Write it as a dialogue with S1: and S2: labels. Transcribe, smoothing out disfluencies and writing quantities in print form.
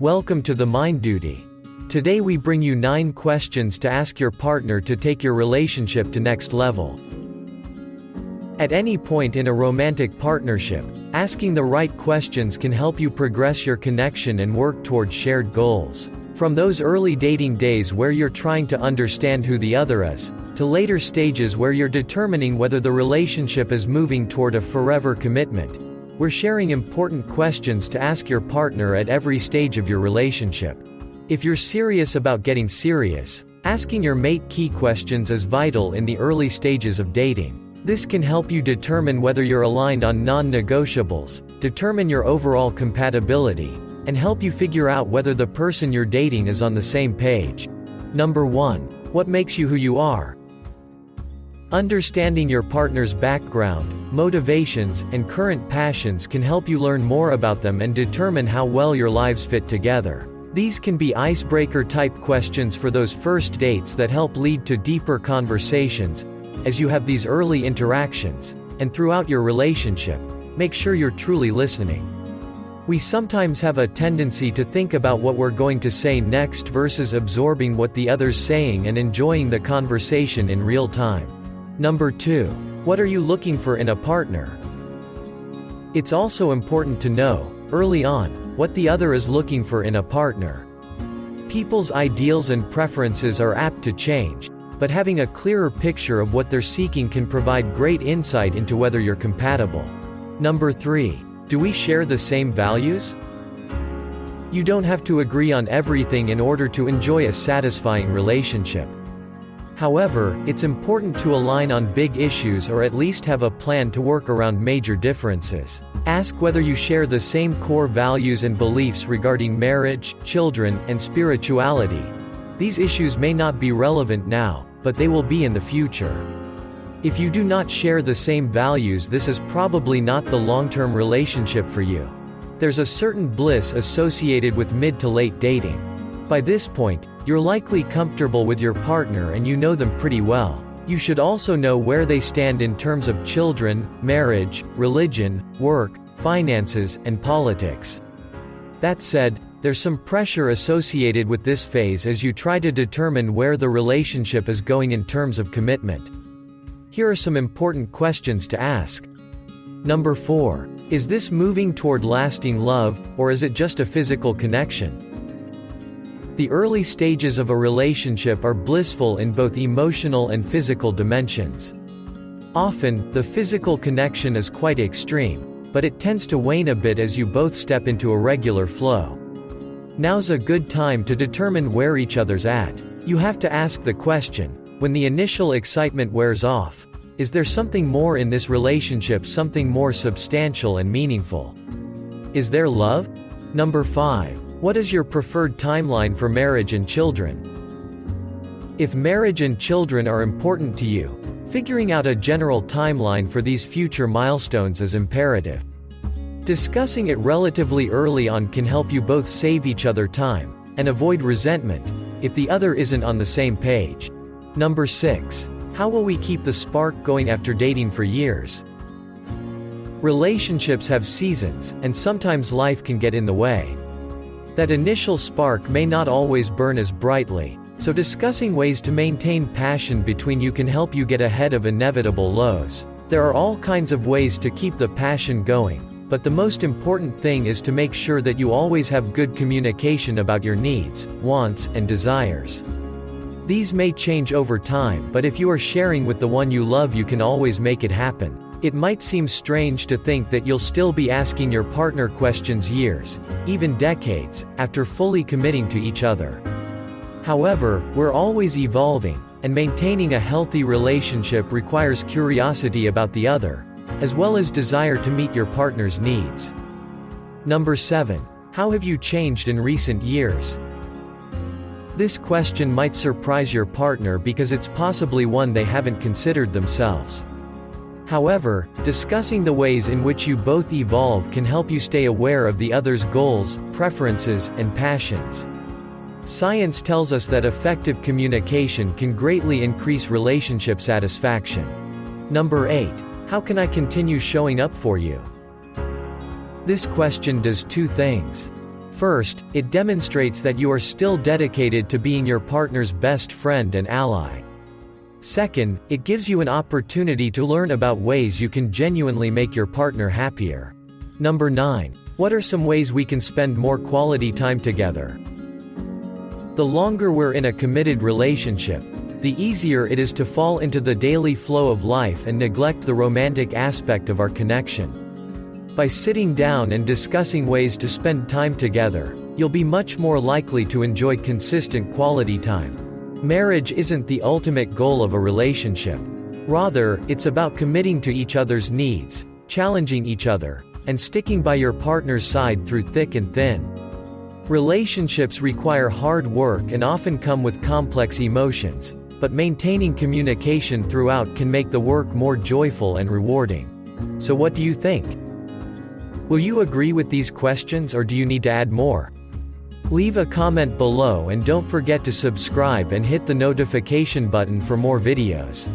S1: Welcome to the Mind Duty. Today we bring you 9 questions to ask your partner to take your relationship to next level. At any point in a romantic partnership, asking the right questions can help you progress your connection and work toward shared goals. From those early dating days where you're trying to understand who the other is, to later stages where you're determining whether the relationship is moving toward a forever commitment, we're sharing important questions to ask your partner at every stage of your relationship. If you're serious about getting serious, asking your mate key questions is vital in the early stages of dating. This can help you determine whether you're aligned on non-negotiables, determine your overall compatibility, and help you figure out whether the person you're dating is on the same page. Number 1. What makes you who you are? Understanding your partner's background, motivations, and current passions can help you learn more about them and determine how well your lives fit together. These can be icebreaker-type questions for those first dates that help lead to deeper conversations. As you have these early interactions, and throughout your relationship, make sure you're truly listening. We sometimes have a tendency to think about what we're going to say next versus absorbing what the other's saying and enjoying the conversation in real time. Number 2. What are you looking for in a partner? It's also important to know, early on, what the other is looking for in a partner. People's ideals and preferences are apt to change, but having a clearer picture of what they're seeking can provide great insight into whether you're compatible. Number 3. Do we share the same values? You don't have to agree on everything in order to enjoy a satisfying relationship. However, it's important to align on big issues or at least have a plan to work around major differences. Ask whether you share the same core values and beliefs regarding marriage, children, and spirituality. These issues may not be relevant now, but they will be in the future. If you do not share the same values, this is probably not the long-term relationship for you. There's a certain bliss associated with mid to late dating. By this point, you're likely comfortable with your partner and you know them pretty well. You should also know where they stand in terms of children, marriage, religion, work, finances, and politics. That said, there's some pressure associated with this phase as you try to determine where the relationship is going in terms of commitment. Here are some important questions to ask. Number 4. Is this moving toward lasting love, or is it just a physical connection? The early stages of a relationship are blissful in both emotional and physical dimensions. Often, the physical connection is quite extreme, but it tends to wane a bit as you both step into a regular flow. Now's a good time to determine where each other's at. You have to ask the question, when the initial excitement wears off, is there something more in this relationship, something more substantial and meaningful? Is there love? Number 5. What is your preferred timeline for marriage and children? If marriage and children are important to you, figuring out a general timeline for these future milestones is imperative. Discussing it relatively early on can help you both save each other time, and avoid resentment, if the other isn't on the same page. Number 6. How will we keep the spark going after dating for years? Relationships have seasons, and sometimes life can get in the way. That initial spark may not always burn as brightly, so discussing ways to maintain passion between you can help you get ahead of inevitable lows. There are all kinds of ways to keep the passion going, but the most important thing is to make sure that you always have good communication about your needs, wants, and desires. These may change over time, but if you are sharing with the one you love, you can always make it happen. It might seem strange to think that you'll still be asking your partner questions years, even decades, after fully committing to each other. However, we're always evolving, and maintaining a healthy relationship requires curiosity about the other, as well as desire to meet your partner's needs. Number 7. How have you changed in recent years? This question might surprise your partner because it's possibly one they haven't considered themselves. However, discussing the ways in which you both evolve can help you stay aware of the other's goals, preferences, and passions. Science tells us that effective communication can greatly increase relationship satisfaction. Number 8. How can I continue showing up for you? This question does 2 things. First, it demonstrates that you are still dedicated to being your partner's best friend and ally. Second, it gives you an opportunity to learn about ways you can genuinely make your partner happier. Number 9. What are some ways we can spend more quality time together? The longer we're in a committed relationship, the easier it is to fall into the daily flow of life and neglect the romantic aspect of our connection. By sitting down and discussing ways to spend time together, you'll be much more likely to enjoy consistent quality time. Marriage isn't the ultimate goal of a relationship. Rather, it's about committing to each other's needs, challenging each other, and sticking by your partner's side through thick and thin. Relationships require hard work and often come with complex emotions, but maintaining communication throughout can make the work more joyful and rewarding. So what do you think? Will you agree with these questions, or do you need to add more? Leave a comment below and don't forget to subscribe and hit the notification button for more videos.